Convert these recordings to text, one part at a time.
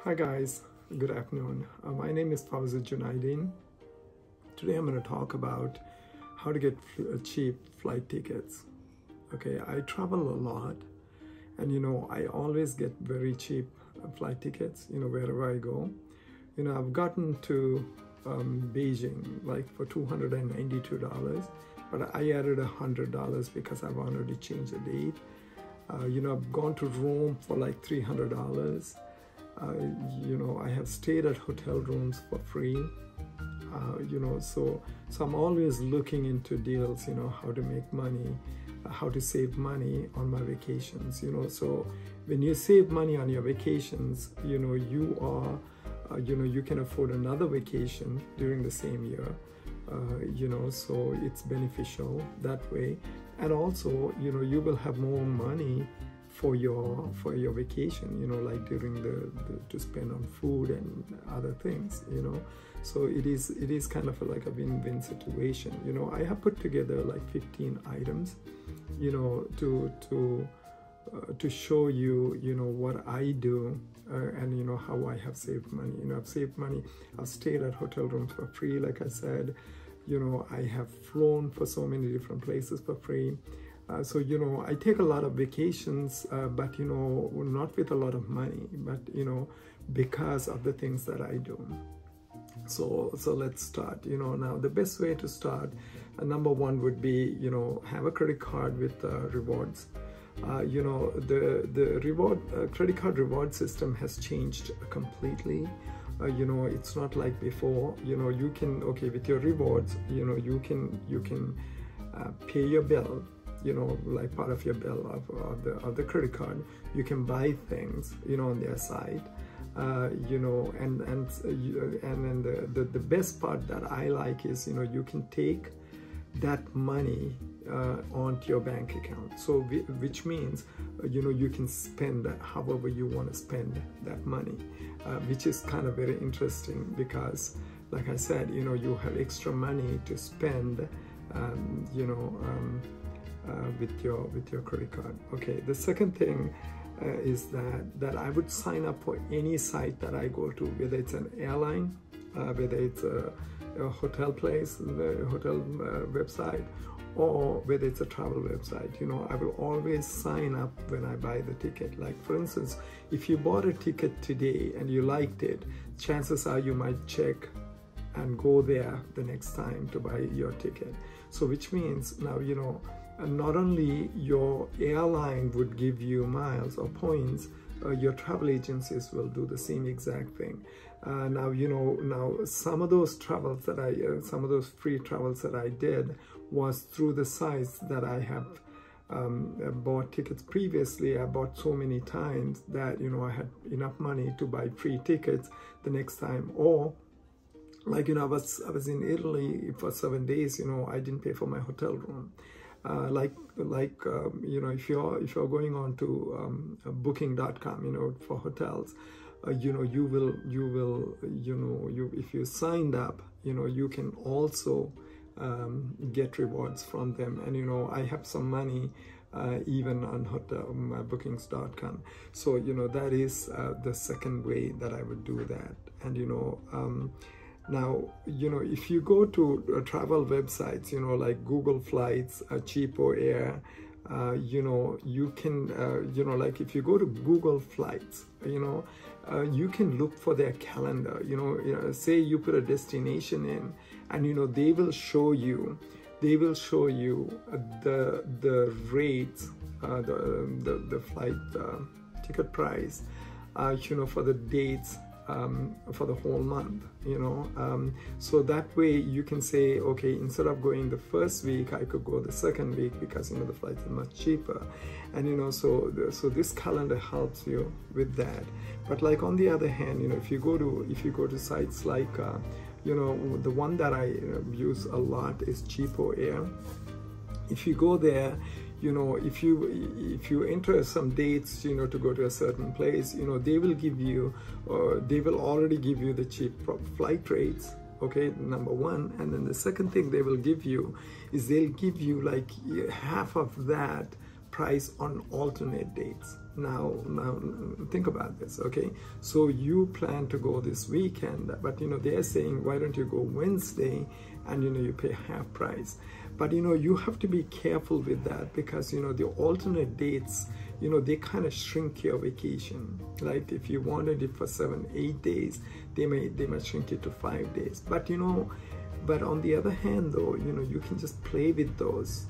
Hi guys, good afternoon. My name is Fawzat Junaideen. Today I'm going to talk about how to get cheap flight tickets. Okay, I travel a lot and I always get very cheap flight tickets, wherever I go. I've gotten to Beijing like for $292, but I added $100 because I've already changed the date. I've gone to Rome for like $300. I have stayed at hotel rooms for free, so I'm always looking into deals, how to make money, how to save money on my vacations, so when you save money on your vacations, you are, you can afford another vacation during the same year, so it's beneficial that way. And also, you will have more money for your vacation, like during to spend on food and other things, so it is kind of like a win-win situation. I have put together like 15 items, to show you, what I do, and how I have saved money. I've saved money. I've stayed at hotel rooms for free, like I said. I have flown for so many different places for free. So I take a lot of vacations, but not with a lot of money, but because of the things that I do. So let's start. Now the best way to start, number one would be have a credit card with rewards. The reward credit card reward system has changed completely. It's not like before. You can, with your rewards, you can pay your bill, like part of your bill of the credit card. You can buy things, on their site, and then the best part that I like is, you can take that money onto your bank account. So which means, you can spend however you want to spend that money, which is kind of very interesting because, like I said, you have extra money to spend, with your credit card. Okay, the second thing is that I would sign up for any site that I go to, whether it's an airline, whether it's a hotel place, the hotel website, or whether it's a travel website. I will always sign up when I buy the ticket. Like for instance, if you bought a ticket today and you liked it, chances are you might check and go there the next time to buy your ticket. So which means now, not only your airline would give you miles or points, your travel agencies will do the same exact thing. Now, some of those travels that some of those free travels that I did was through the sites that I have bought tickets previously. I bought so many times that, I had enough money to buy free tickets the next time. Or like, I was in Italy for 7 days, I didn't pay for my hotel room. If you're going on to booking.com, for hotels, you will if you signed up, you can also get rewards from them. And I have some money even on bookings.com. So that is the second way that I would do that. And now, if you go to travel websites, like Google Flights, Cheapo Air, you can, like if you go to Google Flights, you can look for their calendar. Say you put a destination in, and they will show you the rates, the flight ticket price, for the dates, for the whole month, so that way you can say, okay, instead of going the first week, I could go the second week because the flights are much cheaper. And so this calendar helps you with that. But like on the other hand, if you go to sites like the one that I use a lot is Cheapo Air. If you go there, if you enter some dates, to go to a certain place, they will give you, they will already give you the cheap flight rates. Okay, number one. And then the second thing they will give you is they'll give you like half of that price on alternate dates. Now think about this, okay? So you plan to go this weekend, but they're saying, why don't you go Wednesday, and you pay half price. But you have to be careful with that, because the alternate dates, they kind of shrink your vacation. Like if you wanted it for 7-8 days, they might shrink it to 5 days. But but on the other hand, though, you can just play with those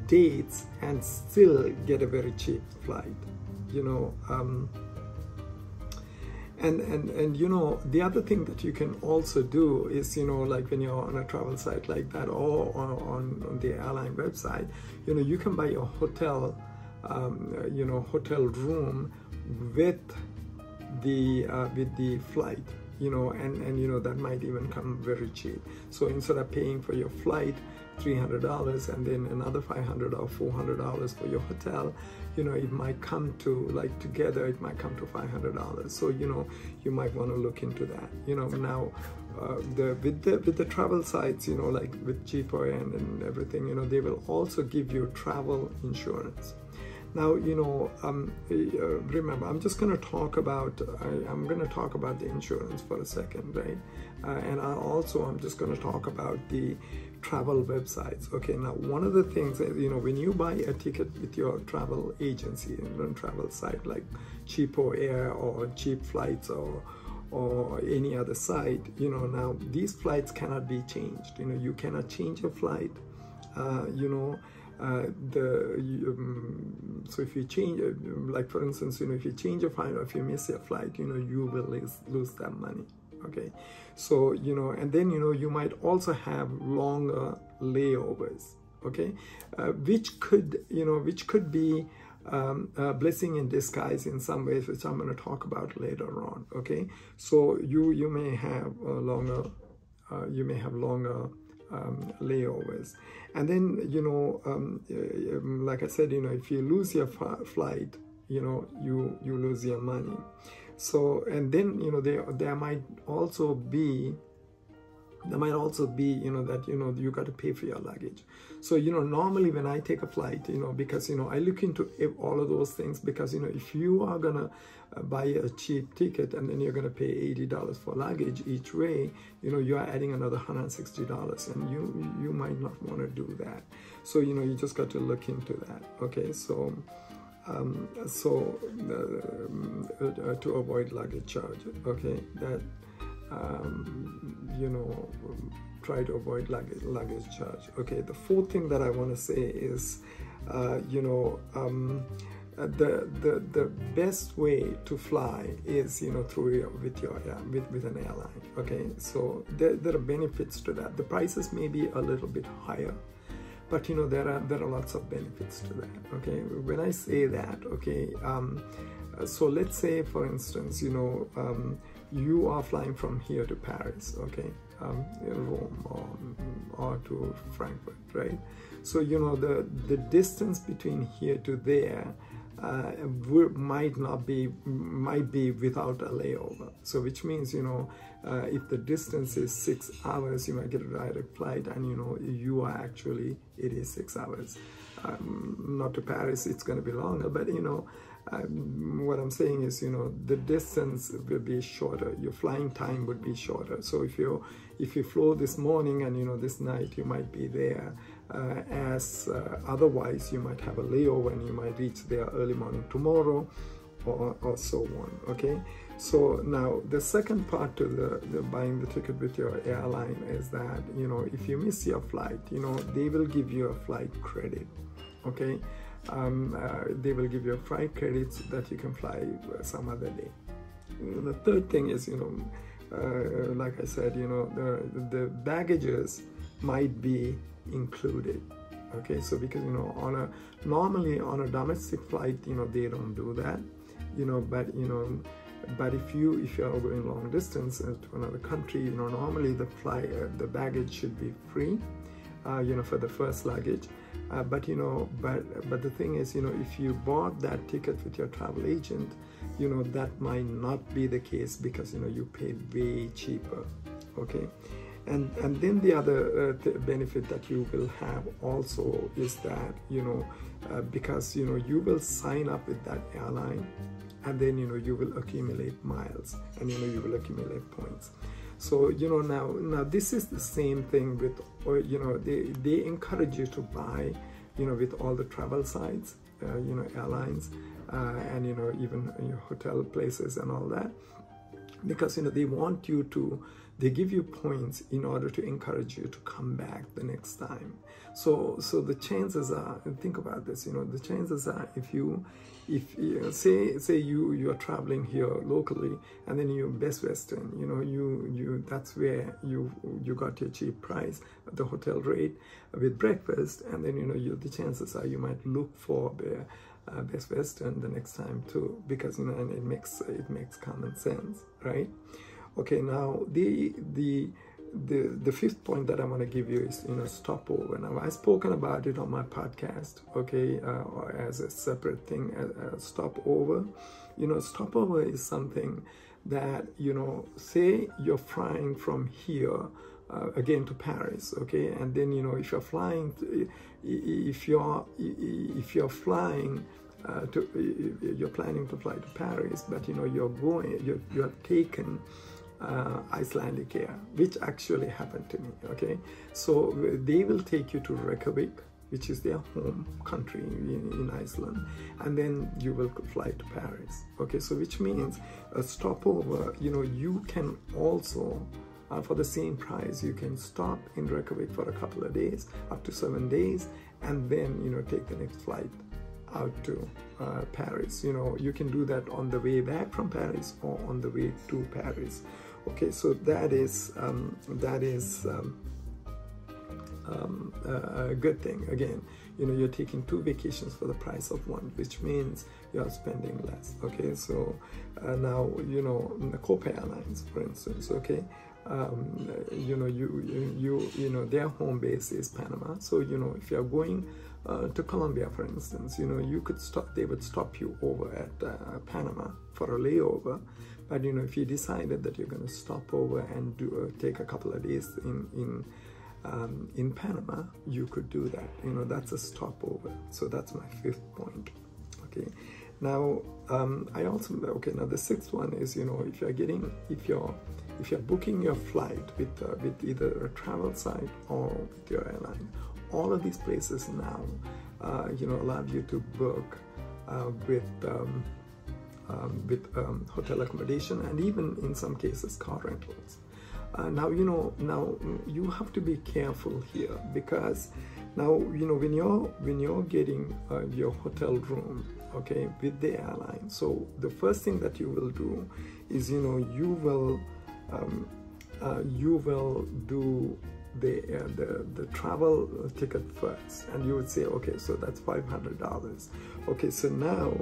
dates and still get a very cheap flight, and the other thing that you can also do is, like when you're on a travel site like that, or on the airline website, you can buy a hotel hotel room with the flight, and that might even come very cheap. So instead of paying for your flight $300 and then another $500 or $400 for your hotel, it might come to, like, together it might come to $500. So you might want to look into that. Now with the travel sites, like with cheaper and everything, they will also give you travel insurance. Now, remember, I'm just going to talk about, I'm going to talk about the insurance for a second, right? And I'm just going to talk about the travel websites. Okay, now one of the things is, when you buy a ticket with your travel agency, travel site like Cheapo Air or Cheap Flights or any other site, now these flights cannot be changed. You cannot change a flight, so if you change, like for instance, if you change a flight or if you miss your flight, you will lose that money. Okay, so and then you might also have longer layovers. Okay, which could be a blessing in disguise in some ways, which I'm going to talk about later on. Okay, so you may have longer layovers, and then like I said, if you lose your flight, you lose your money. So, and then there might also be that you got to pay for your luggage. So normally when I take a flight, because I look into all of those things, because if you are gonna buy a cheap ticket and then you're gonna pay $80 for luggage each way, you are adding another $160, and you might not want to do that. So you just got to look into that. Okay, so to avoid luggage charge, okay, that try to avoid luggage charge. Okay, the fourth thing that I want to say is the best way to fly is with an airline. Okay, so there are benefits to that. The prices may be a little bit higher, but there are lots of benefits to that. Okay, when I say that, okay, so let's say, for instance, you are flying from here to Paris, okay, Rome or to Frankfurt, right? So the distance between here to there might be without a layover. So which means if the distance is 6 hours, you might get a direct flight, and you are actually, it is 6 hours. Not to Paris, it's going to be longer, but what I'm saying is, the distance will be shorter. Your flying time would be shorter. So if you flew this morning and this night you might be there, otherwise you might have a layover and you might reach there early morning tomorrow, or so on. Okay, so now the second part to the buying the ticket with your airline is that if you miss your flight, they will give you a flight credit. Okay, they will give you flight credits that you can fly some other day. The third thing is, like I said, the baggages might be included. Okay, so because normally on a domestic flight, they don't do that, but if you are going long distance to another country, normally the baggage should be free, for the first luggage. But the thing is, if you bought that ticket with your travel agent, that might not be the case, because you paid way cheaper. Okay, And then the other benefit that you will have also is that, because, you will sign up with that airline, and then, you will accumulate miles, and, you will accumulate points. So, now this is the same thing with, they encourage you to buy, with all the travel sites, airlines, and, even your hotel places and all that, because, they want you to, they give you points in order to encourage you to come back the next time. So the chances are, and think about this, the chances are, if say you are traveling here locally, and then you Best Western, that's where you got your cheap price, the hotel rate with breakfast, and then the chances are you might look for the Best Western the next time too, because and it makes common sense, right? Okay, now the fifth point that I want to give you is stopover. Now, I've spoken about it on my podcast, okay, as a separate thing, stopover. Stopover is something that, say you're flying from here again to Paris, okay, and then if you're flying, if you're flying you're planning to fly to Paris, but you have taken Icelandic Air, which actually happened to me, okay? So they will take you to Reykjavik, which is their home country in Iceland, and then you will fly to Paris, okay? So which means a stopover, you can also, for the same price, you can stop in Reykjavik for a couple of days, up to 7 days, and then, take the next flight out to Paris. You can do that on the way back from Paris or on the way to Paris. Okay, so that is a good thing. Again, you're taking 2 vacations for the price of 1, which means you're spending less. Okay, so now the Copa Airlines, for instance, okay, their home base is Panama. So if you're going to Colombia, for instance, you could stop. They would stop you over at Panama for a layover. But if you decided that you're going to stop over and take a couple of days in Panama, you could do that. That's a stopover. So that's my 5th point. Okay. Now now the 6th one is if you're booking your flight with either a travel site or with your airline, all of these places now allow you to book with hotel accommodation, and even in some cases car rentals. Now you have to be careful here, because now when you're getting your hotel room, okay, with the airline, so the first thing that you will do is you will do the travel ticket first, and you would say, okay, so that's $500. Okay, so now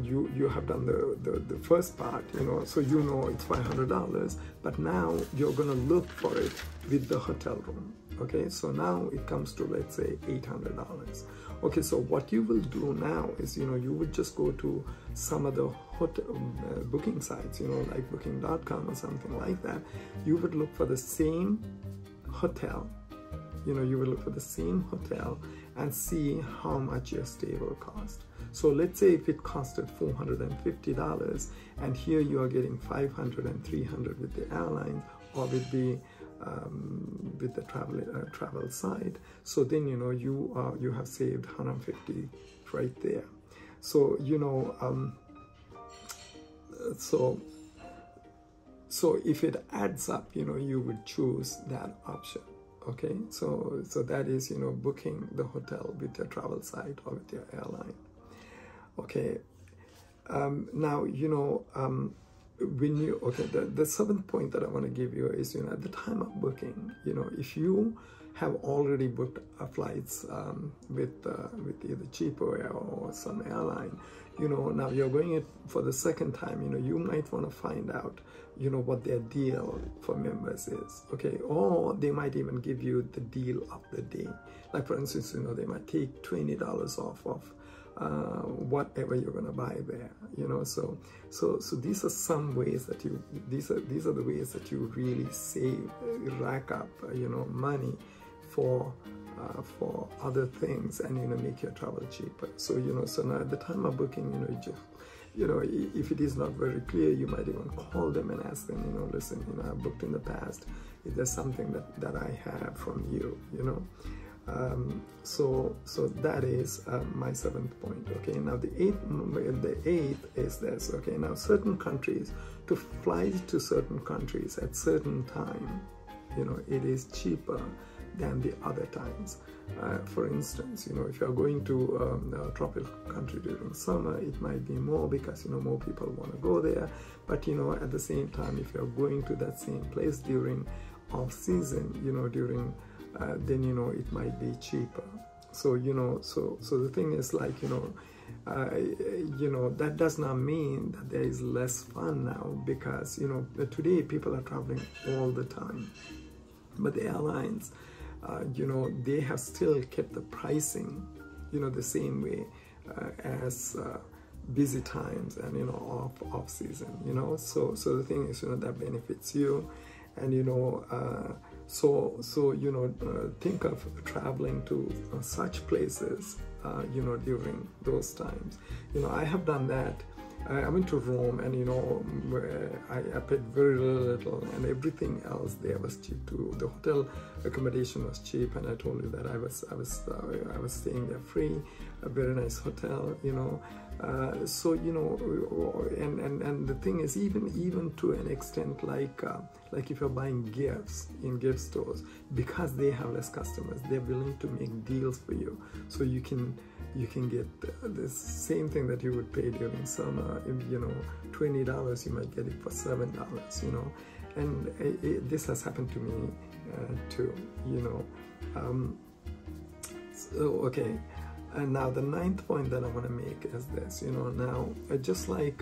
you have done the first part, so it's $500, but now you're gonna look for it with the hotel room. Okay, so now it comes to, let's say, $800. Okay, so what you will do now is, you would just go to some of the hotel booking sites, like booking.com or something like that. You would look for the same hotel, you would look for the same hotel and see how much your stay will cost. So let's say if it costed $450, and here you are getting $500 and $300 with the airline or with the travel side. So then you have saved $150 right there. So so if it adds up, you would choose that option. Okay, so that is booking the hotel with your travel site or with your airline. Okay, now the 7th point that I want to give you is at the time of booking, if you have already booked flights with either cheaper or some airline, now you're going it for the second time, you might want to find out what their deal for members is, okay? Or they might even give you the deal of the day. Like, for instance, they might take $20 off of whatever you're going to buy there, you know. So these are some ways that these are the ways that you really save, rack up, you know, money for other things, and, you know, make your travel cheaper. So, you know, so now at the time of booking, you know, you know, if it is not very clear, you might even call them and ask them, you know, listen, you know, I've booked in the past. Is there something that I have from you, you know? So that is my 7th point. Okay, now the eighth is this. Okay, now certain countries, to fly to certain countries at certain time, you know, it is cheaper than the other times. For instance, you know, if you're going to a tropical country during summer, it might be more because, you know, more people want to go there. But, you know, at the same time, if you're going to that same place during off season, you know, during then, you know, it might be cheaper. So, you know, so the thing is, like, you know, that does not mean that there is less fun now, because, you know, today people are traveling all the time, but the airlines, you know, they have still kept the pricing, you know, the same way as busy times and, you know, off season, you know. So the thing is, you know, that benefits you. And, you know, so you know, think of traveling to such places, you know, during those times. You know, I have done that. I went to Rome, and, you know, I paid very little, and everything else there was cheap too. The hotel accommodation was cheap, and I told you that I was staying there free, a very nice hotel, you know. So, you know, and the thing is, even to an extent, like if you're buying gifts in gift stores, because they have less customers, they're willing to make deals for you, so you can get the same thing that you would pay during summer. You know, $20, you might get it for $7, you know. And this has happened to me too, you know. So, okay, and now the 9th point that I want to make is this. You know, now just like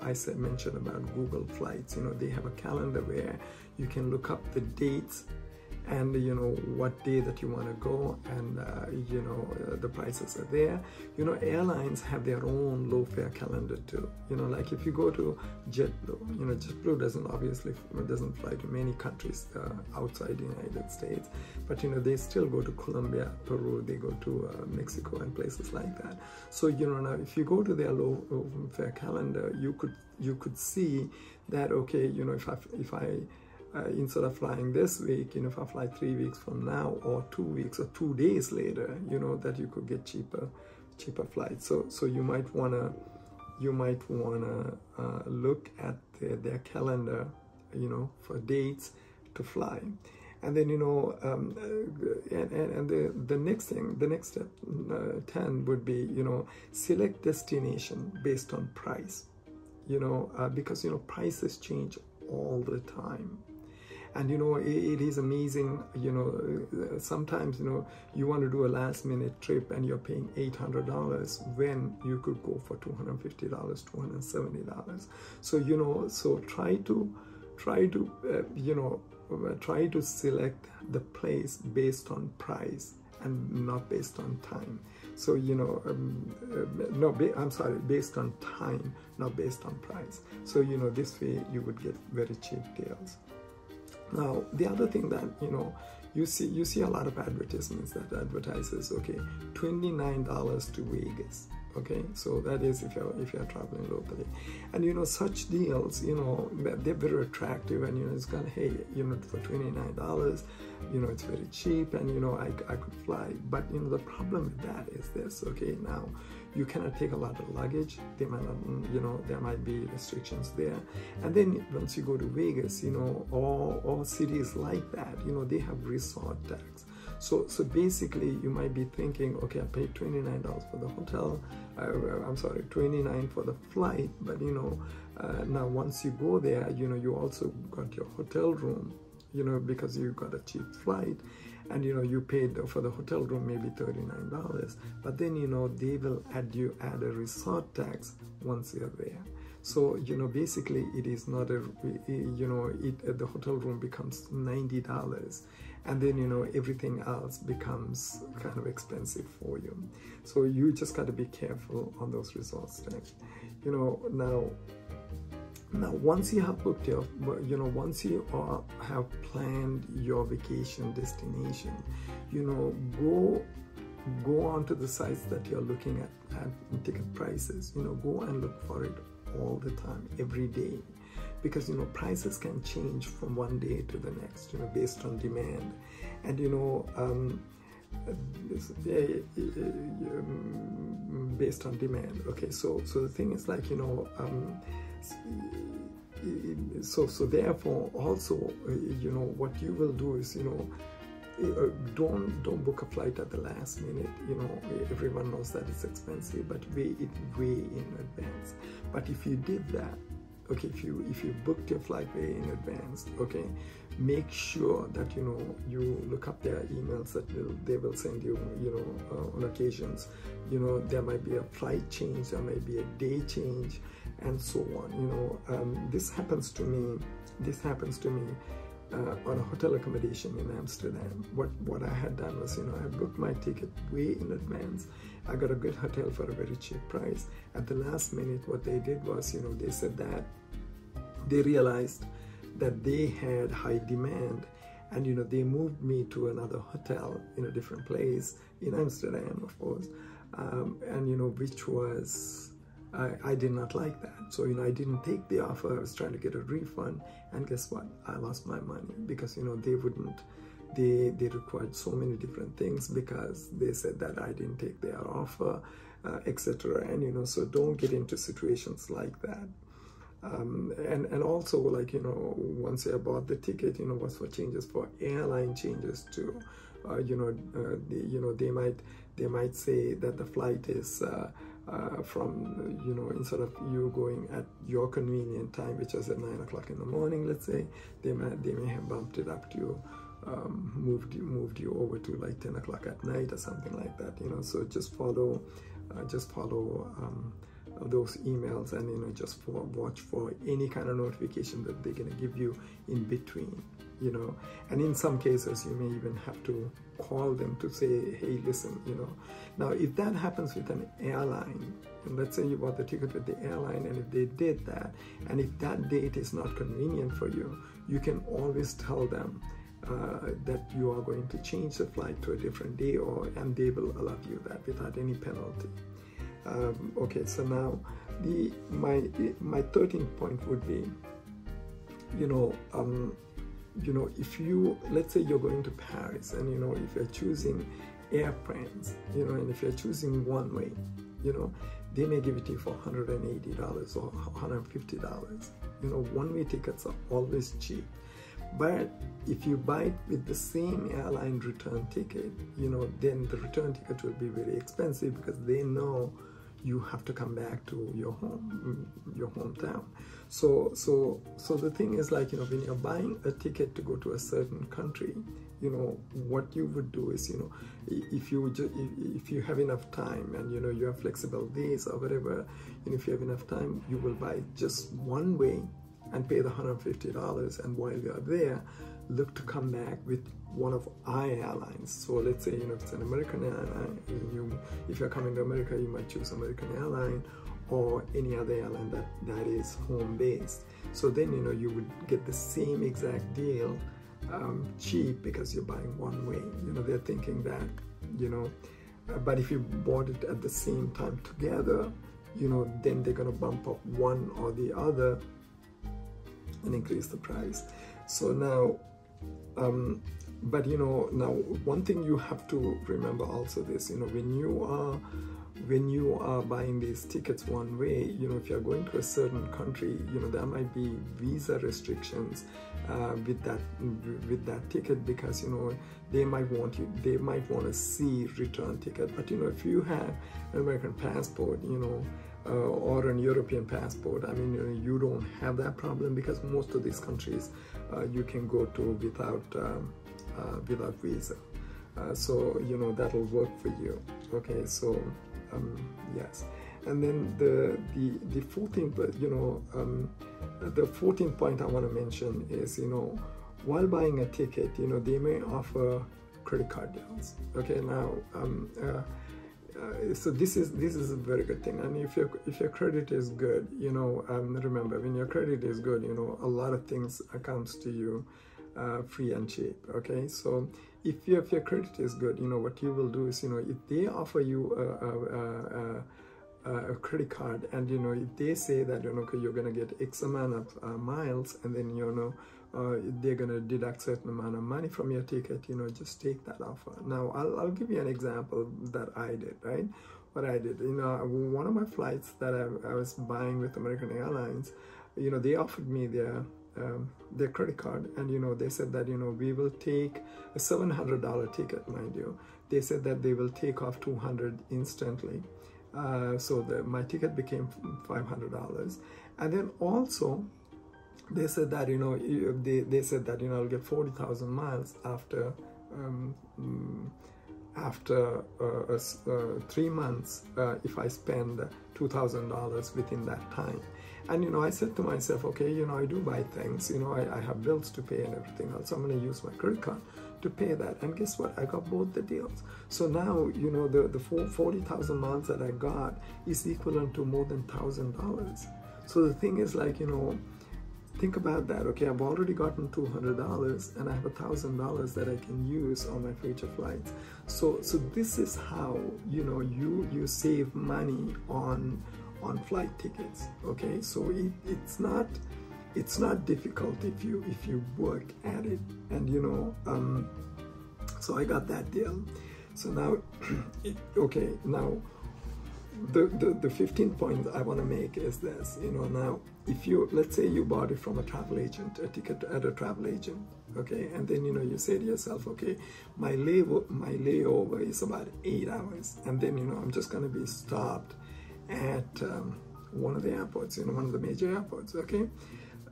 I mentioned about Google Flights, you know, they have a calendar where you can look up the dates and, you know, what day that you want to go, and you know, the prices are there. You know, airlines have their own low fare calendar too. You know, like if you go to JetBlue, you know, JetBlue doesn't fly to many countries outside the United States, but, you know, they still go to Colombia, Peru, they go to Mexico and places like that. So, you know, now if you go to their low fare calendar, you could see that, okay, you know, if I instead of flying this week, you know, if I fly 3 weeks from now, or 2 weeks, or 2 days later, you know, that you could get cheaper flights. So you might wanna look at their calendar, you know, for dates to fly. And then, you know, and the next step, 10 would be, you know, select destination based on price, you know, because, you know, prices change all the time. And, you know, it is amazing, you know, sometimes, you know, you want to do a last minute trip and you're paying $800 when you could go for $250, $270. So, you know, so try to you know, try to select the place based on price and not based on time. So, you know, based on time, not based on price. So, you know, this way you would get very cheap deals. Now, the other thing that, you know, you see a lot of advertisements that advertises, okay, $29 to Vegas. Okay, so that is if you're traveling locally, and, you know, such deals, you know, they're very attractive, and, you know, it's kind of, hey, you know, for $29, you know, it's very cheap, and, you know, I could fly. But, you know, the problem with that is this. Okay, now you cannot take a lot of luggage. They might not, you know, there might be restrictions there. And then once you go to Vegas, you know, all cities like that, you know, they have resort tax. So basically, you might be thinking, okay, I paid $29 for the hotel. I'm sorry, $29 for the flight. But, you know, now once you go there, you know, you also got your hotel room, you know, because you got a cheap flight, and, you know, you paid for the hotel room maybe $39. But then, you know, they will add a resort tax once you're there. So, you know, basically it is not a, you know, the hotel room becomes $90, and then, you know, everything else becomes kind of expensive for you. So you just got to be careful on those resorts then. You know, now once you have booked your, you know, once you have planned your vacation destination, you know, go onto the sites that you're looking at ticket prices. You know, go and look for it all the time, every day, because, you know, prices can change from one day to the next, you know, based on demand. And, you know, based on demand. Okay, so the thing is, like, you know, so therefore also, you know, what you will do is, you know, don't book a flight at the last minute. You know, everyone knows that it's expensive, but weigh it way in advance. But if you did that, okay, if you booked your flight way in advance, okay, make sure that, you know, you look up their emails that they will send you, you know, on occasions. You know, there might be a flight change, there might be a day change, and so on. You know, this happens to me on a hotel accommodation in Amsterdam. What I had done was, you know, I booked my ticket way in advance. I got a good hotel for a very cheap price. At the last minute, what they did was, you know, they said that they realized that they had high demand, and, you know, they moved me to another hotel in a different place in Amsterdam, of course, and, you know, which was, I did not like that. So, you know, I didn't take the offer. I was trying to get a refund, and guess what? I lost my money, because, you know, they wouldn't, they required so many different things, because they said that I didn't take their offer, etc. And, you know, so don't get into situations like that. And also, like, you know, once you bought the ticket, you know, what's for changes for airline changes too. You know, they might say that the flight is from, you know, instead of you going at your convenient time, which is at 9 o'clock in the morning, let's say, they may have bumped it up to moved you over to like 10 o'clock at night or something like that. You know, so just follow those emails, and, you know, just watch for any kind of notification that they're going to give you in between, you know. And in some cases, you may even have to call them to say, hey, listen, you know. Now, if that happens with an airline, and let's say you bought the ticket with the airline, and if they did that, and if that date is not convenient for you, you can always tell them that you are going to change the flight to a different day, and they will allow you that without any penalty. Okay, so now my 13th point would be, you know, if you, let's say you're going to Paris, and, you know, if you're choosing airplanes, you know, and if you're choosing one way, you know, they may give it to you for $180 or $150. You know, one-way tickets are always cheap. But if you buy it with the same airline return ticket, you know, then the return ticket will be very expensive, because they know you have to come back to your hometown. So the thing is, like, you know, when you're buying a ticket to go to a certain country, you know, what you would do is, you know, if you have enough time, and, you know, you have flexible days or whatever, and if you have enough time, you will buy just one way and pay the $150, and while you're there, look to come back with one of our airlines. So let's say, you know, if it's an American airline, if you're coming to America, you might choose American airline or any other airline that is home based. So then, you know, you would get the same exact deal cheap, because you're buying one way. You know, they're thinking that, you know, but if you bought it at the same time together, you know, then they're gonna bump up one or the other and increase the price. So now, but, you know, now one thing you have to remember also this, you know, when you are buying these tickets one way, you know, if you're going to a certain country, you know, there might be visa restrictions with that ticket, because, you know, they might want to see return ticket. But, you know, if you have an American passport, you know, or an European passport, I mean, you know, you don't have that problem, because most of these countries you can go to without visa. So, you know, that'll work for you. Okay, so yes. And then the 14th, the 14th point I want to mention is, while buying a ticket, they may offer credit card deals. Okay, now so this is a very good thing. And if your credit is good, remember, when your credit is good, a lot of things comes to you free and cheap. Okay, so if your credit is good, what you will do is, if they offer you a credit card, and if they say that okay, you're gonna get X amount of miles, and then they're gonna deduct certain amount of money from your ticket, just take that offer. Now I'll give you an example that I did, right? What I did, one of my flights that I was buying with American Airlines, they offered me their credit card, and they said that we will take a $700 ticket, mind you. They said that they will take off $200 instantly. So my ticket became $500, and then also they said that they said that I'll get 40,000 miles after 3 months if I spend $2,000 within that time. And I said to myself, okay, I do buy things, I have bills to pay and everything else, so I'm going to use my credit card to pay that. And guess what? I got both the deals. So now the 40,000 miles that I got is equivalent to more than $1,000. So the thing is, like, think about that. Okay, I've already gotten $200, and I have $1,000 that I can use on my future flights. So this is how you save money on flight tickets. Okay, so it's not difficult if you work at it. And so I got that deal. So now okay, now the 15th point I want to make is this. Now if let's say you bought it from a travel agent, a ticket at a travel agent, okay, and then you say to yourself, okay, my layover is about 8 hours, and then I'm just going to be stopped at one of the airports, one of the major airports. Okay,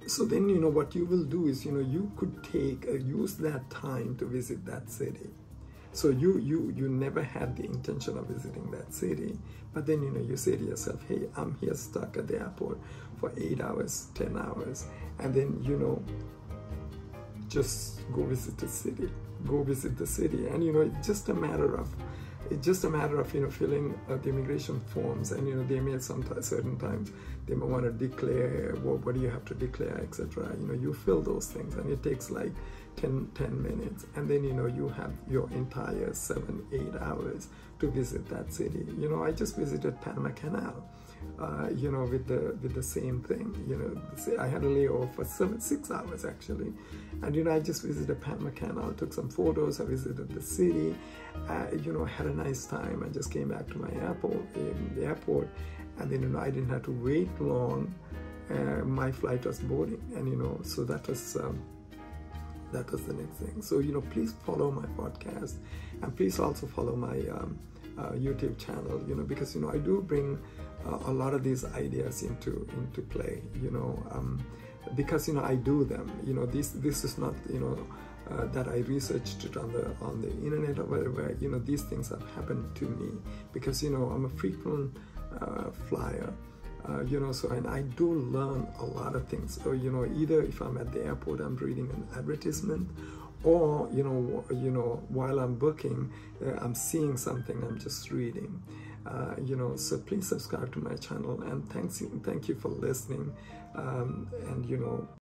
so then what you will do is you could use that time to visit that city. So you never had the intention of visiting that city, but then you say to yourself, hey, I'm here stuck at the airport for 8 hours, 10 hours, and then just go visit the city. And it's just a matter of filling the immigration forms, and they may certain times they may want to declare what do you have to declare, etc. You fill those things, and it takes like 10 minutes, and then you have your entire 7-8 hours to visit that city. I just visited Panama Canal, with the same thing. I had a layover for 6 hours actually, and I just visited Panama Canal, took some photos, I visited the city, had a nice time. I just came back to my airport, and then I didn't have to wait long. My flight was boarding, and so that was the next thing. So please follow my podcast, and please also follow my YouTube channel, because I do bring a lot of these ideas into play, because I do them. This is not that I researched it on the internet or whatever. These things have happened to me because I'm a frequent flyer. So, and I do learn a lot of things. So, either if I'm at the airport, I'm reading an advertisement, or while I'm booking, I'm seeing something, I'm just reading. So please subscribe to my channel, and thank you for listening. And